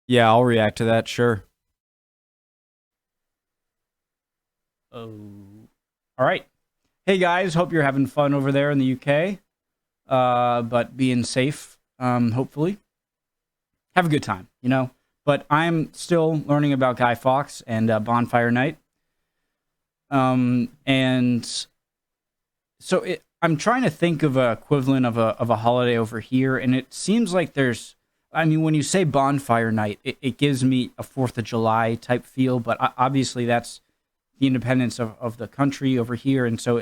Yeah, I'll react to that, sure. Oh. All right. Hey guys, hope you're having fun over there in the UK. But being safe, hopefully. Have a good time, you know. But I'm still learning about Guy Fawkes and Bonfire Night. And so I'm trying to think of a equivalent of a holiday over here, and it seems like there's. I mean, when you say Bonfire Night, it gives me a Fourth of July type feel, but obviously that's the independence of the country over here, and so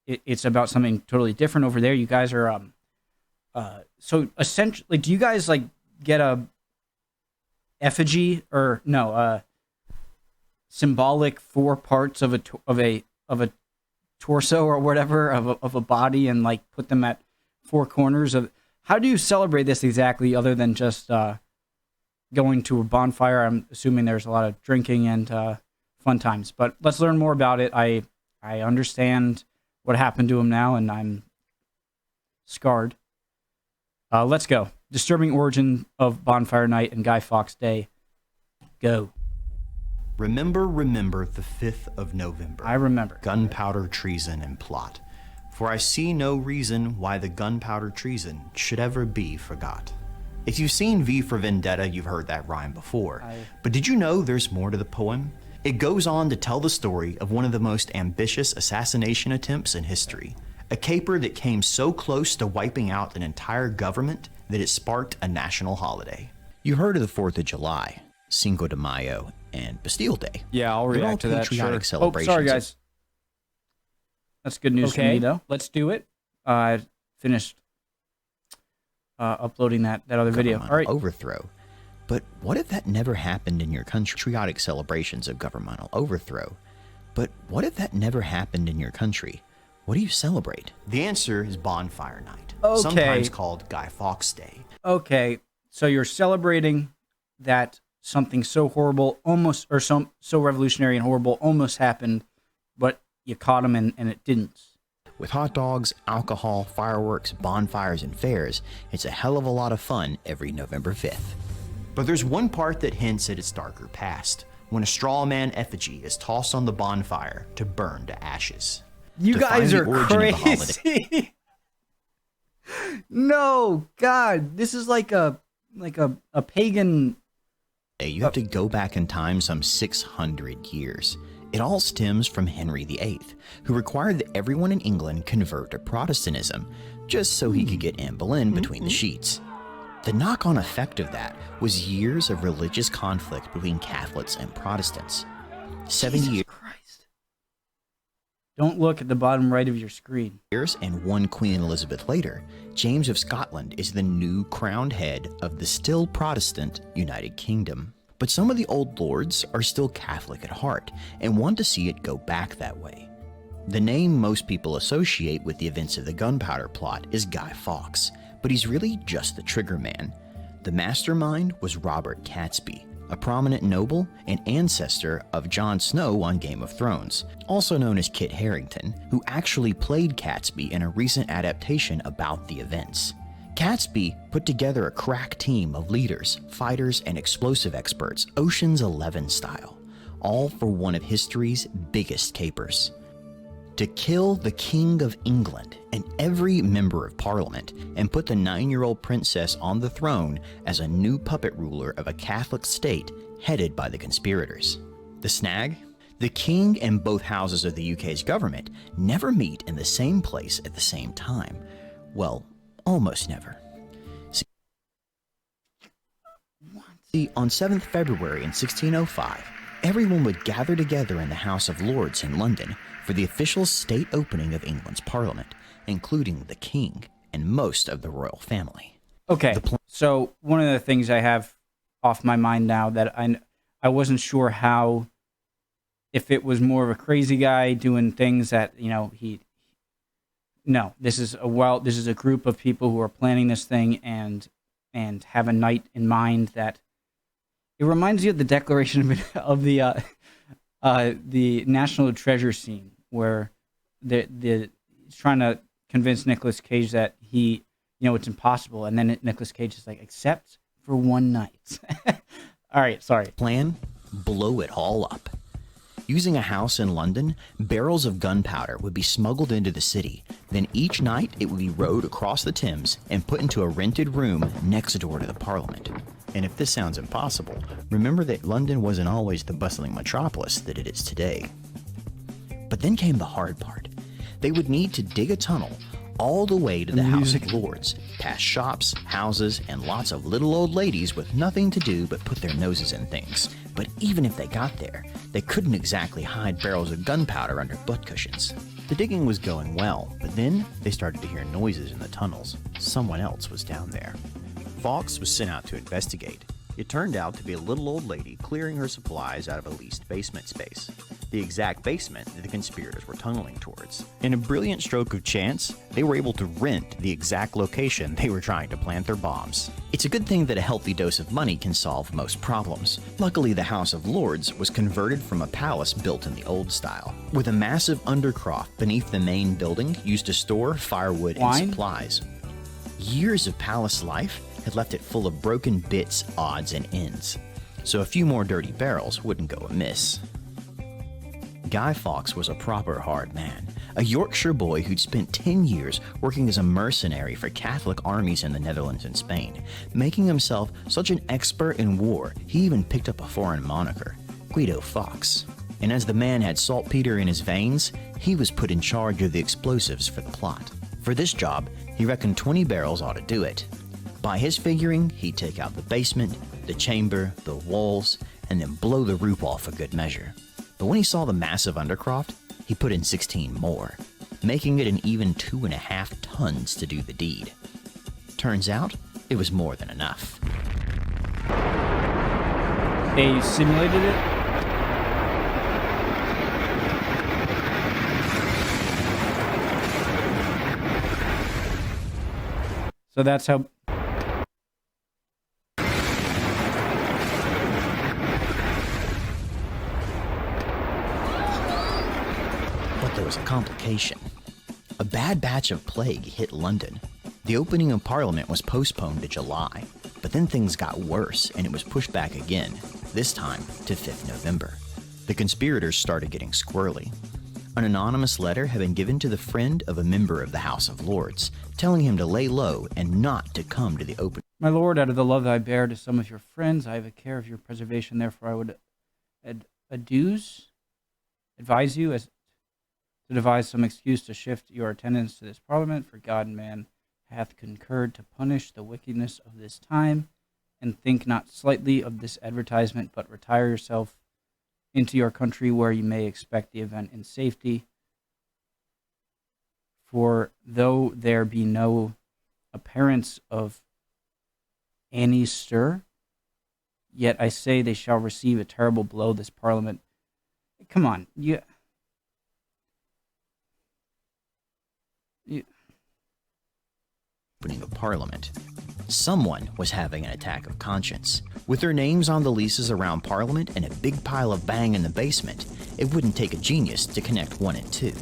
it's about something totally different over there. You guys are so essentially, do you guys like get a effigy or no symbolic four parts of a torso or whatever of a body and like put them at four corners of? How do you celebrate this exactly, other than just going to a bonfire? I'm assuming there's a lot of drinking and fun times, but let's learn more about it. I understand what happened to him now, and I'm scarred. Let's go. Disturbing origin of Bonfire Night and Guy Fawkes Day. Go. Remember the 5th of November. I remember. Gunpowder treason and plot. For I see no reason why the gunpowder treason should ever be forgot. If you've seen V for Vendetta, you've heard that rhyme before. But did you know there's more to the poem? It goes on to tell the story of one of the most ambitious assassination attempts in history. A caper that came so close to wiping out an entire government that it sparked a national holiday. You heard of the 4th of July, Cinco de Mayo, and Bastille Day. Yeah, I'll react to that, sure. Oh, sorry, guys. That's good news for me, though. Let's do it. I finished uploading that other video. All right. Overthrow. But what if that never happened in your country? Patriotic celebrations of governmental overthrow. But what if that never happened in your country? What do you celebrate? The answer is Bonfire Night, sometimes called Guy Fawkes Day. Okay, so you're celebrating that something so horrible, almost, or so revolutionary and horrible almost happened, but you caught him and it didn't. With hot dogs, alcohol, fireworks, bonfires, and fairs, it's a hell of a lot of fun every November 5th. But there's one part that hints at its darker past, when a straw man effigy is tossed on the bonfire to burn to ashes. You guys are crazy. No, God, this is like a pagan. You have to go back in time some 600 years. It all stems from Henry VIII, who required that everyone in England convert to Protestantism, just so he could get Anne Boleyn between the sheets. The knock-on effect of that was years of religious conflict between Catholics and Protestants. 70 years. Christ. Don't look at the bottom right of your screen. And one Queen Elizabeth later, James of Scotland is the new crowned head of the still Protestant United Kingdom. But some of the old lords are still Catholic at heart and want to see it go back that way. The name most people associate with the events of the gunpowder plot is Guy Fawkes, but he's really just the trigger man. The mastermind was Robert Catesby, a prominent noble and ancestor of Jon Snow on Game of Thrones, also known as Kit Harington, who actually played Catesby in a recent adaptation about the events. Catesby put together a crack team of leaders, fighters, and explosive experts, Ocean's 11 style, all for one of history's biggest capers. To kill the King of England and every member of Parliament and put the 9-year-old princess on the throne as a new puppet ruler of a Catholic state headed by the conspirators. The snag? The king and both houses of the UK's government never meet in the same place at the same time. Well, almost never. See, on 7th February in 1605, everyone would gather together in the House of Lords in London for the official state opening of England's Parliament, including the king and most of the royal family. Okay, so one of the things I have off my mind now that I wasn't sure how, if it was more of a crazy guy doing things that, you know, this is a group of people who are planning this thing and have a night in mind that it reminds you of the Declaration of the National Treasure scene where he's trying to convince Nicolas Cage that it's impossible, and then Nicolas Cage is like, except for one night. All right, sorry. Plan? Blow it all up. Using a house in London, barrels of gunpowder would be smuggled into the city. Then each night it would be rowed across the Thames and put into a rented room next door to the Parliament. And if this sounds impossible, remember that London wasn't always the bustling metropolis that it is today. But then came the hard part. They would need to dig a tunnel all the way to the House of Lords, past shops, houses, and lots of little old ladies with nothing to do but put their noses in things. But even if they got there, they couldn't exactly hide barrels of gunpowder under butt cushions. The digging was going well, but then they started to hear noises in the tunnels. Someone else was down there. Fawkes was sent out to investigate. It turned out to be a little old lady clearing her supplies out of a leased basement space, the exact basement that the conspirators were tunneling towards. In a brilliant stroke of chance, they were able to rent the exact location they were trying to plant their bombs. It's a good thing that a healthy dose of money can solve most problems. Luckily, the House of Lords was converted from a palace built in the old style, with a massive undercroft beneath the main building used to store firewood and supplies. Years of palace life had left it full of broken bits, odds, and ends, so a few more dirty barrels wouldn't go amiss. Guy Fawkes was a proper hard man, a Yorkshire boy who'd spent 10 years working as a mercenary for Catholic armies in the Netherlands and Spain, making himself such an expert in war he even picked up a foreign moniker, Guido Fawkes. And as the man had saltpeter in his veins, he was put in charge of the explosives for the plot. For this job, he reckoned 20 barrels ought to do it. By his figuring, he'd take out the basement, the chamber, the walls, and then blow the roof off for good measure. But when he saw the massive undercroft, he put in 16 more, making it an even 2.5 tons to do the deed. Turns out, it was more than enough. They simulated it? So that's how... But there was a complication. A bad batch of plague hit London. The opening of Parliament was postponed to July, but then things got worse and it was pushed back again, this time to 5th November. The conspirators started getting squirrely. An anonymous letter had been given to the friend of a member of the House of Lords, telling him to lay low and not to come to the open. My lord, out of the love I bear to some of your friends, I have a care of your preservation. Therefore, I would advise you as to devise some excuse to shift your attendance to this parliament, for God and man hath concurred to punish the wickedness of this time, and think not slightly of this advertisement, but retire yourself into your country, where you may expect the event in safety. For though there be no appearance of any stir, yet I say they shall receive a terrible blow, this parliament. Come on, opening of Parliament. Someone was having an attack of conscience. With their names on the leases around Parliament and a big pile of bang in the basement, it wouldn't take a genius to connect 1 and 2.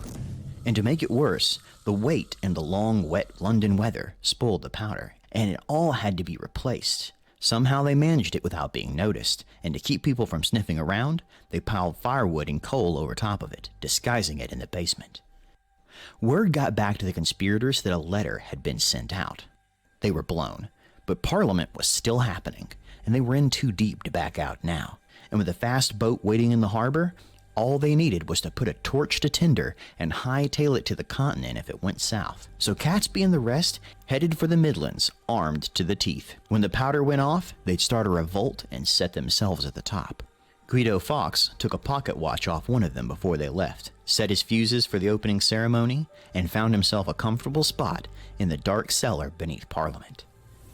And to make it worse, the wait and the long, wet London weather spoiled the powder, and it all had to be replaced. Somehow they managed it without being noticed, and to keep people from sniffing around, they piled firewood and coal over top of it, disguising it in the basement. Word got back to the conspirators that a letter had been sent out. They were blown, but Parliament was still happening, and they were in too deep to back out now. And with a fast boat waiting in the harbor, all they needed was to put a torch to tinder and hightail it to the continent if it went south. So Catesby and the rest headed for the Midlands, armed to the teeth. When the powder went off, they'd start a revolt and set themselves at the top. Guido Fawkes took a pocket watch off one of them before they left, set his fuses for the opening ceremony, and found himself a comfortable spot in the dark cellar beneath Parliament.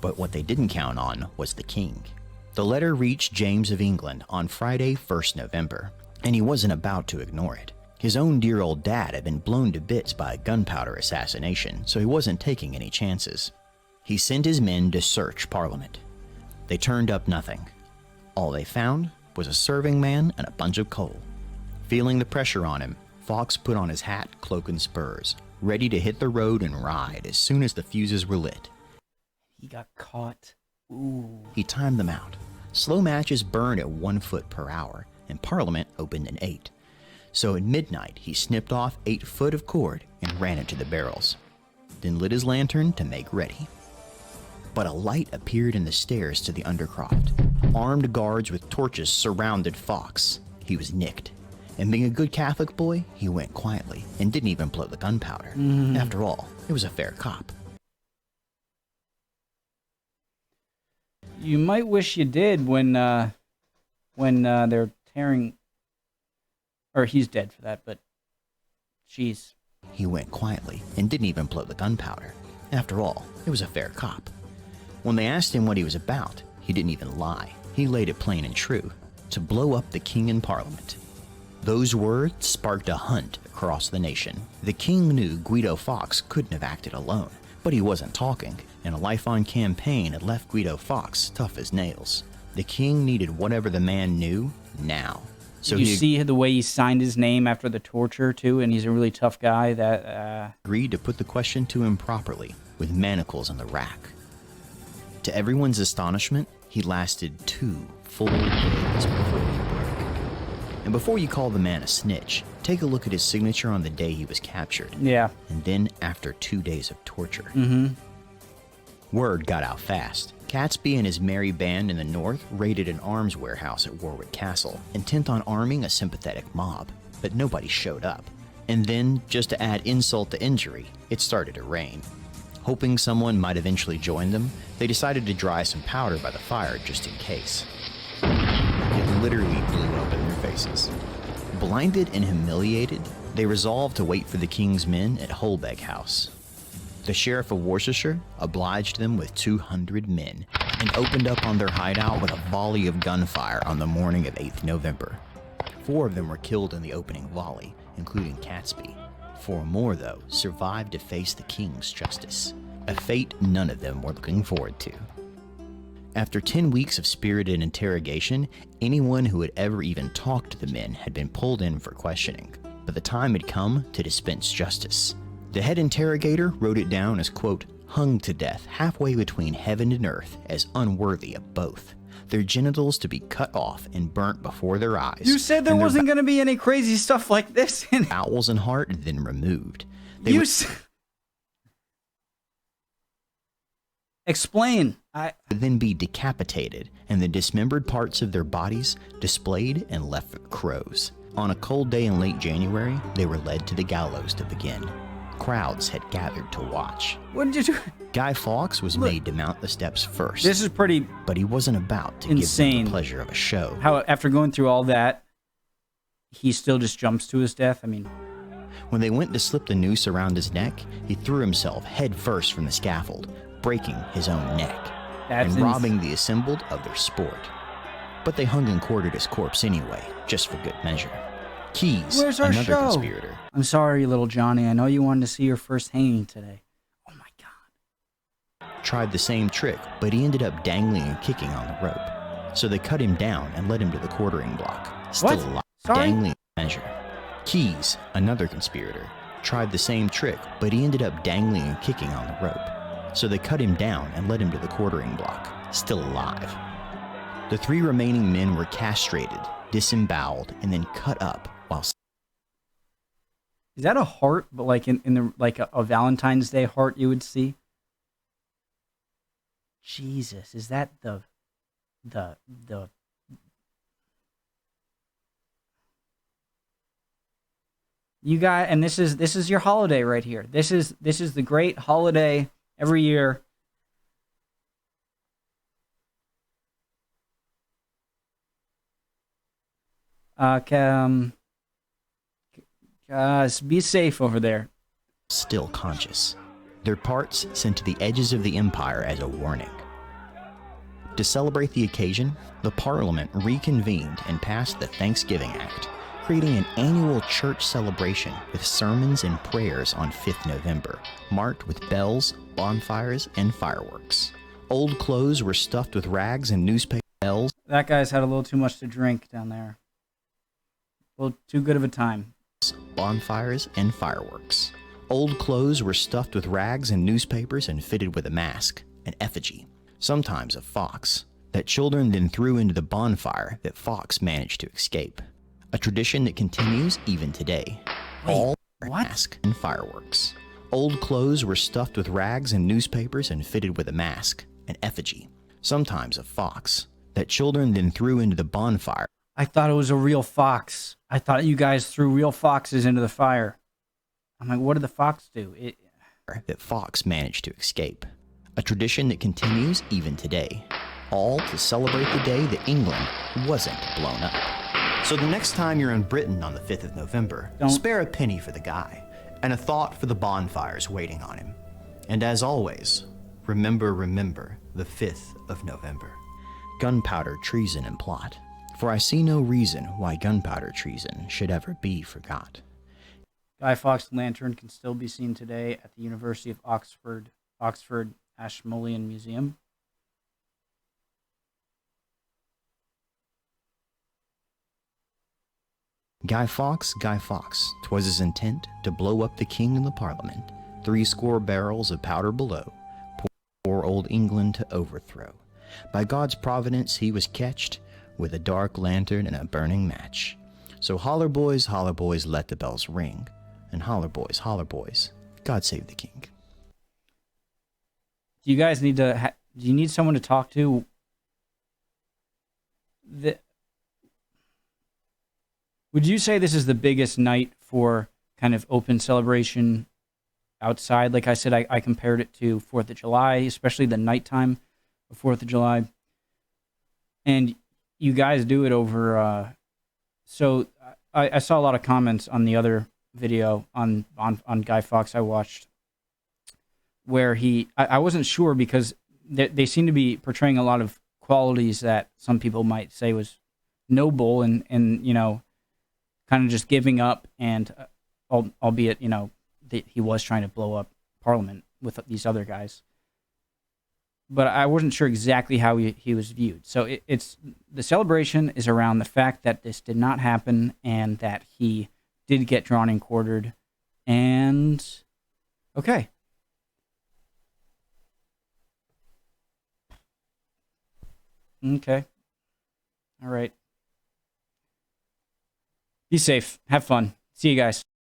But what they didn't count on was the king. The letter reached James of England on Friday, 1st November, and he wasn't about to ignore it. His own dear old dad had been blown to bits by a gunpowder assassination, so he wasn't taking any chances. He sent his men to search Parliament. They turned up nothing. All they found was a serving man and a bunch of coal. Feeling the pressure on him, Fawkes put on his hat, cloak, and spurs, ready to hit the road and ride as soon as the fuses were lit. He got caught Ooh. He timed them out. Slow matches burned at 1 foot per hour, and Parliament opened at 8. So at midnight, he snipped off 8 foot of cord and ran it to the barrels, then lit his lantern to make ready. But a light appeared in the stairs to the undercroft. Armed guards with torches surrounded Fawkes. He was nicked. And being a good Catholic boy, he went quietly and didn't even blow the gunpowder. After all, it was a fair cop. You might wish you did when they're tearing... Or he's dead for that, but... Jeez. He went quietly and didn't even blow the gunpowder. After all, it was a fair cop. When they asked him what he was about, he didn't even lie. He laid it plain and true. To blow up the king in Parliament. Those words sparked a hunt across the nation. The king knew Guido Fawkes couldn't have acted alone, but he wasn't talking, and a lifelong campaign had left Guido Fawkes tough as nails. The king needed whatever the man knew now. So you see the way he signed his name after the torture, too, and he's a really tough guy. That agreed to put the question to him properly, with manacles on the rack. To everyone's astonishment, he lasted 2 full days before he broke. And before you call the man a snitch, take a look at his signature on the day he was captured. Yeah. And then after 2 days of torture. Mm-hmm. Word got out fast. Catesby and his merry band in the north raided an arms warehouse at Warwick Castle, intent on arming a sympathetic mob, but nobody showed up. And then, just to add insult to injury, it started to rain. Hoping someone might eventually join them, they decided to dry some powder by the fire just in case. It literally blew up in their faces. Blinded and humiliated, they resolved to wait for the king's men at Holbeg House. The Sheriff of Worcestershire obliged them with 200 men and opened up on their hideout with a volley of gunfire on the morning of 8th November. 4 of them were killed in the opening volley, including Catesby. 4 more, though, survived to face the king's justice, a fate none of them were looking forward to. After 10 weeks of spirited interrogation, anyone who had ever even talked to the men had been pulled in for questioning, but the time had come to dispense justice. The head interrogator wrote it down as, quote, hung to death halfway between heaven and earth as unworthy of both, their genitals to be cut off and burnt before their eyes. You said there wasn't going to be any crazy stuff like this in bowels and heart then removed. Explain. Would then be decapitated and the dismembered parts of their bodies displayed and left for the crows. On a cold day in late January, they were led to the gallows to begin. Crowds had gathered to watch. What did you do? Guy Fawkes was made to mount the steps first. This is pretty but he wasn't about to insane. give them the pleasure of a show. How, after going through all that, he still just jumps to his death? I mean... When they went to slip the noose around his neck, he threw himself head first from the scaffold, breaking his own neck, and robbing the assembled of their sport. But they hung and quartered his corpse anyway, just for good measure. Keys, where's our another show? conspirator. I'm sorry, little Johnny. I know you wanted to see your first hanging today. Oh my God. Tried the same trick, but he ended up dangling and kicking on the rope. So they cut him down and led him to the quartering block. Still alive, dangling measure. Keys, another conspirator, tried the same trick, but he ended up dangling and kicking on the rope. So they cut him down and led him to the quartering block. Still alive. The 3 remaining men were castrated, disemboweled, and then cut up while... Is that a heart, but like in the like a Valentine's Day heart you would see? Jesus, is that the you got, and this is your holiday right here. This is the great holiday every year. Be safe over there. Still conscious. Their parts sent to the edges of the empire as a warning. To celebrate the occasion, the Parliament reconvened and passed the Thanksgiving Act, creating an annual church celebration with sermons and prayers on 5th November, marked with bells, bonfires, and fireworks. Old clothes were stuffed with rags and newspaper bells. That guy's had a little too much to drink down there. A little too good of a time. Bonfires, and fireworks. Old clothes were stuffed with rags and newspapers and fitted with a mask, an effigy. sometimes a Fawkes, that children then threw into the bonfire that Fawkes managed to escape. A tradition that continues even today. All mask and fireworks. Old clothes were stuffed with rags and newspapers and fitted with a mask, an effigy, sometimes a Fawkes, that children then threw into the bonfire. I thought it was a real fox. I thought you guys threw real foxes into the fire. I'm like, what did the fox do? That Fawkes managed to escape. A tradition that continues even today. All to celebrate the day that England wasn't blown up. So the next time you're in Britain on the 5th of November, spare a penny for the guy, and a thought for the bonfires waiting on him. And as always, remember the 5th of November. Gunpowder, treason, and plot. For I see no reason why gunpowder treason should ever be forgot. Guy Fawkes' lantern can still be seen today at the University of Oxford Ashmolean Museum. Guy Fawkes, 'twas his intent to blow up the king and the parliament, 70 barrels of powder below, poor old England to overthrow. By God's providence he was catched, with a dark lantern and a burning match. So holler boys, let the bells ring, and holler boys, God save the king. Do you guys need to, do you need someone to talk to? Would you say this is the biggest night for kind of open celebration outside? Like I said, I compared it to 4th of July, especially the nighttime of 4th of July. And you guys do it over, so I saw a lot of comments on the other video on Guy Fawkes I watched, where I wasn't sure because they seem to be portraying a lot of qualities that some people might say was noble and you know, kind of just giving up, and albeit, you know, he was trying to blow up Parliament with these other guys. But I wasn't sure exactly how he was viewed. So it's the celebration is around the fact that this did not happen and that he did get drawn and quartered. And okay. Okay. All right. Be safe. Have fun. See you guys.